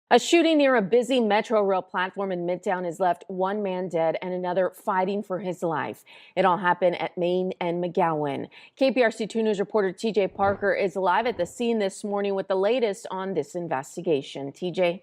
A shooting near a busy Metro rail platform in Midtown has left one man dead and another fighting for his life. It all happened at Main and McGowan. KPRC2 News reporter TJ Parker is live at the scene this morning with the latest on this investigation. TJ?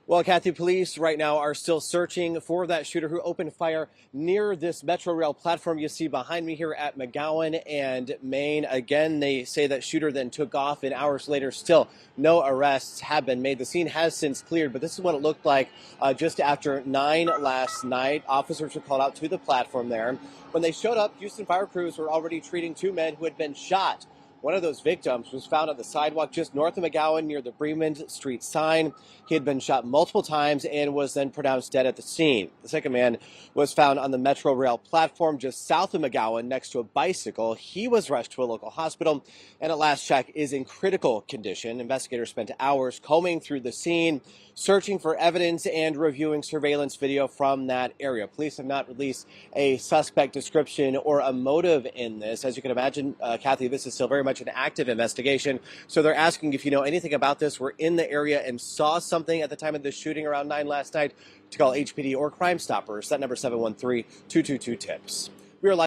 Well, Kathy, police right now are still searching for that shooter who opened fire near this Metro Rail platform you see behind me here at McGowan and Main. Again, they say that shooter then took off, and hours later, still no arrests have been made. The scene has since cleared, but this is what it looked like just after 9 last night. Officers were called out to the platform there. When they showed up, Houston fire crews were already treating two men who had been shot. One of those victims was found on the sidewalk just north of McGowan near the Bremen Street sign. He had been shot multiple times and was then pronounced dead at the scene. The second man was found on the Metro Rail platform just south of McGowan next to a bicycle. He was rushed to a local hospital and at last check is in critical condition. Investigators spent hours combing through the scene, searching for evidence and reviewing surveillance video from that area. Police have not released a suspect description or a motive in this. As you can imagine, Kathy, this is still very much an active investigation. So they're asking if you know anything about this, were in the area and saw something at the time of the shooting around 9 last night, to call HPD or Crime Stoppers. That number 713-222-TIPS. We are live.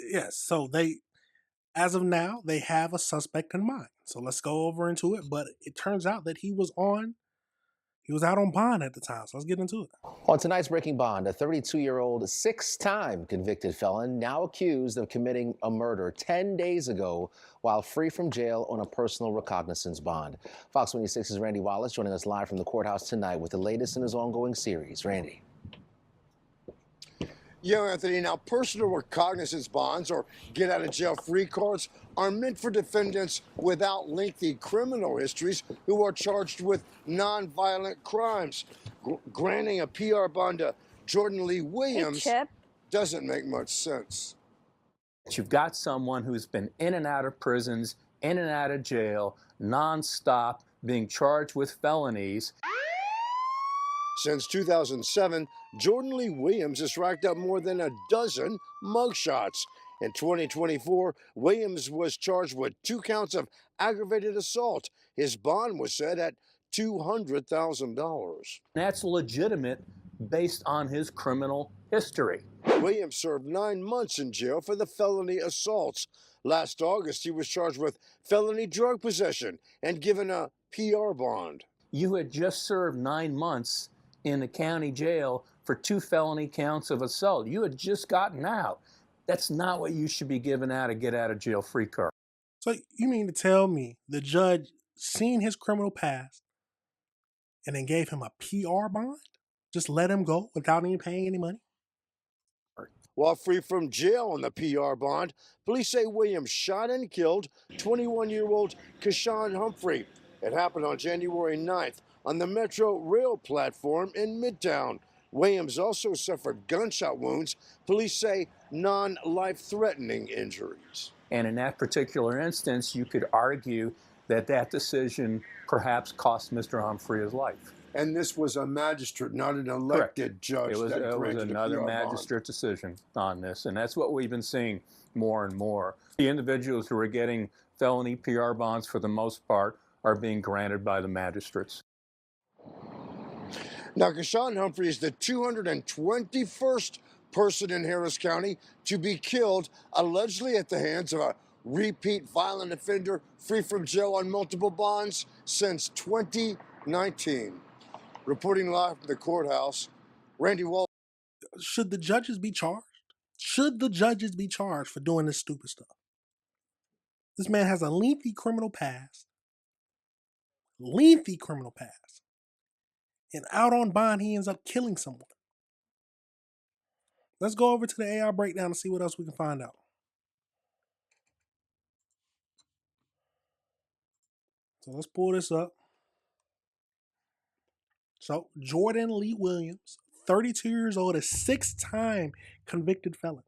Yes, so as of now, they have a suspect in mind. So let's go over into it. But it turns out that he was out on bond at the time. So let's get into it. On tonight's Breaking Bond, a 32-year-old, six-time convicted felon now accused of committing a murder 10 days ago while free from jail on a personal recognizance bond. Fox 26's Randy Wallace joining us live from the courthouse tonight with the latest in his ongoing series. Randy. Yeah, Anthony. Now, personal recognizance bonds or get out of jail free cards are meant for defendants without lengthy criminal histories who are charged with nonviolent crimes. Granting a PR bond to Jordan Lee Williams doesn't make much sense. You've got someone who's been in and out of prisons, in and out of jail, nonstop, being charged with felonies. Since 2007, Jordan Lee Williams has racked up more than a dozen mugshots. In 2024, Williams was charged with 2 counts of aggravated assault. His bond was set at $200,000. That's legitimate based on his criminal history. Williams served 9 months in jail for the felony assaults. Last August, he was charged with felony drug possession and given a PR bond. You had just served 9 months in the county jail for 2 felony counts of assault. You had just gotten out. That's not what you should be given out a get out of jail free card. So you mean to tell me the judge seen his criminal past and then gave him a PR bond? Just let him go without even paying any money? While free from jail on the PR bond, police say Williams shot and killed 21-year-old Keshawn Humphrey. It happened on January 9th on the Metro Rail platform in Midtown. Williams also suffered gunshot wounds, police say non-life-threatening injuries. And in that particular instance, you could argue that that decision perhaps cost Mr. Humphrey his life. And this was a magistrate, not an elected judge. It was another magistrate decision on this, and that's what we've been seeing more and more. The individuals who are getting felony PR bonds, for the most part, are being granted by the magistrates. Now, Keshawn Humphrey is the 221st person in Harris County to be killed, allegedly at the hands of a repeat violent offender free from jail on multiple bonds since 2019. Reporting live from the courthouse, Randy Wall. Should the judges be charged? Should the judges be charged for doing this stupid stuff? This man has a lengthy criminal past. And out on bond, he ends up killing someone. Let's go over to the AI breakdown and see what else we can find out. So let's pull this up. So Jordan Lee Williams, 32 years old, a 6-time convicted felon,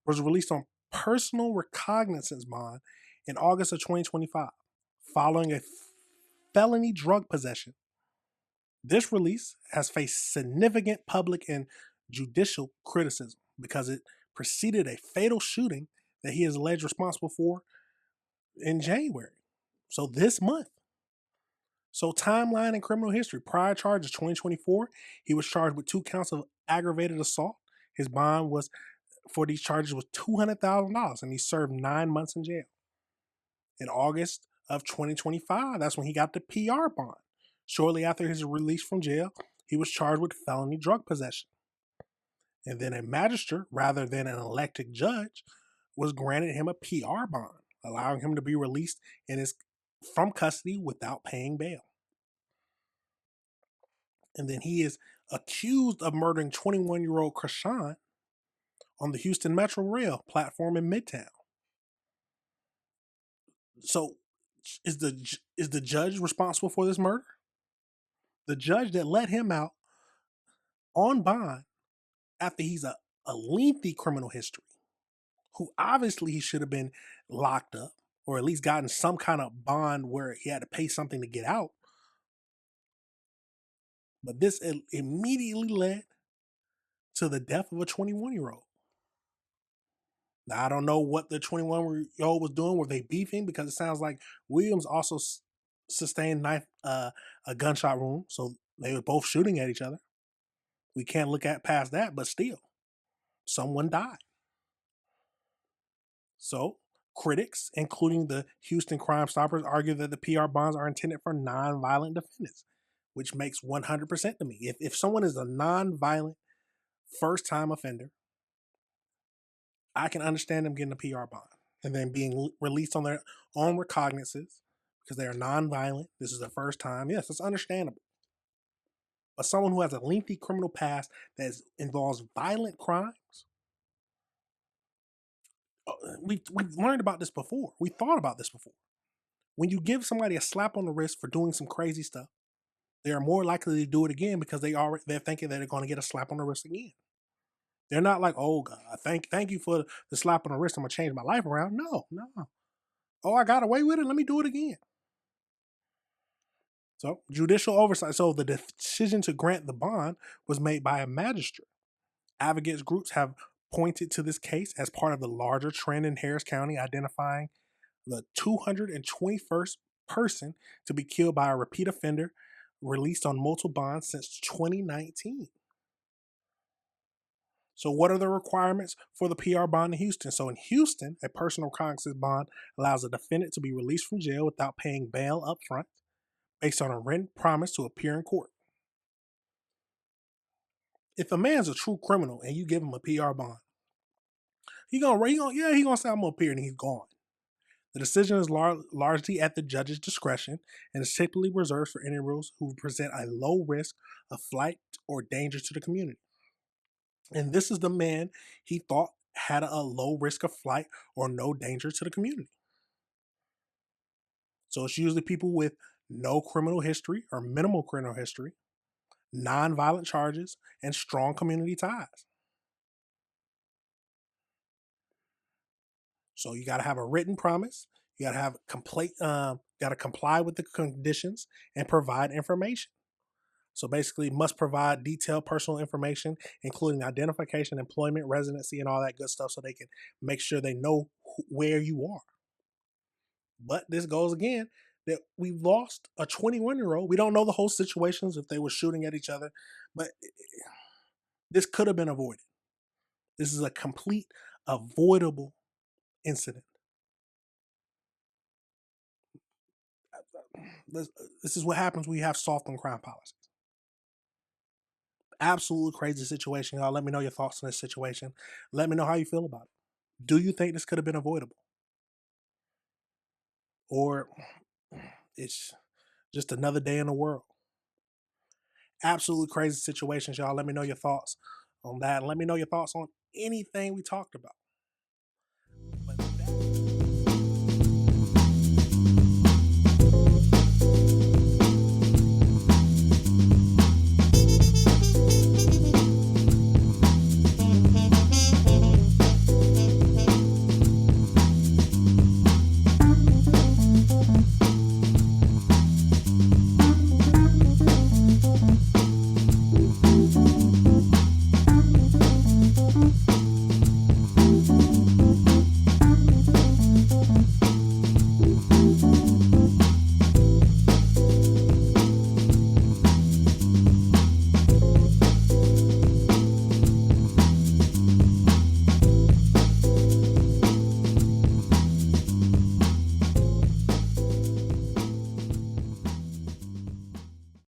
was released on personal recognizance bond in August of 2025, following a felony drug possession. This release has faced significant public and judicial criticism because it preceded a fatal shooting that he is alleged responsible for in January. So this month. So timeline and criminal history. Prior charges, 2024, he was charged with 2 counts of aggravated assault. His bond was for these charges was $200,000, and he served 9 months in jail. In August of 2025, that's when he got the PR bond. Shortly after his release from jail, he was charged with felony drug possession. And then a magistrate, rather than an elected judge, was granted him a PR bond, allowing him to be released from custody without paying bail. And then he is accused of murdering 21-year-old Krishan on the Houston Metro Rail platform in Midtown. So, is the judge responsible for this murder? The judge that let him out on bond after he's a lengthy criminal history, who obviously he should have been locked up or at least gotten some kind of bond where he had to pay something to get out. But this immediately led to the death of a 21-year-old. Now, I don't know what the 21-year-old was doing. Were they beefing? Because it sounds like Williams also sustained a gunshot wound, so they were both shooting at each other. We can't look at past that, but still, someone died. So, critics, including the Houston Crime Stoppers, argue that the PR bonds are intended for non-violent defendants, which makes 100% to me. If someone is a non-violent first-time offender, I can understand them getting a PR bond and then being released on their own recognizances because they are non-violent. This is their first time. Yes, it's understandable. But someone who has a lengthy criminal past that involves violent crimes, we've learned about this before. We thought about this before. When you give somebody a slap on the wrist for doing some crazy stuff, they are more likely to do it again because they're thinking that they're going to get a slap on the wrist again. They're not like, oh God, thank you for the slap on the wrist. I'm gonna change my life around. No. Oh, I got away with it. Let me do it again. So judicial oversight. So the decision to grant the bond was made by a magistrate. Advocates groups have pointed to this case as part of the larger trend in Harris County, identifying the 221st person to be killed by a repeat offender released on multiple bonds since 2019. So what are the requirements for the PR bond in Houston? So in Houston, a personal recognizance bond allows a defendant to be released from jail without paying bail up front based on a written promise to appear in court. If a man's a true criminal and you give him a PR bond, he gonna say I'm gonna appear and he's gone. The decision is largely at the judge's discretion and is typically reserved for individuals who present a low risk of flight or danger to the community. And this is the man he thought had a low risk of flight or no danger to the community. So it's usually people with no criminal history or minimal criminal history, non-violent charges, and strong community ties. So you got to have a written promise. You got to have got to comply with the conditions and provide information. So basically, must provide detailed personal information, including identification, employment, residency, and all that good stuff, so they can make sure they know where you are. But this goes again that we've lost a 21-year-old. We don't know the whole situations if they were shooting at each other, but this could have been avoided. This is a complete avoidable incident. This is what happens when you have soft on crime policies. Absolutely crazy situation, y'all. Let me know your thoughts on this situation. Let me know how you feel about it. Do you think this could have been avoidable? Or it's just another day in the world? Absolutely crazy situations, y'all. Let me know your thoughts on that. And let me know your thoughts on anything we talked about.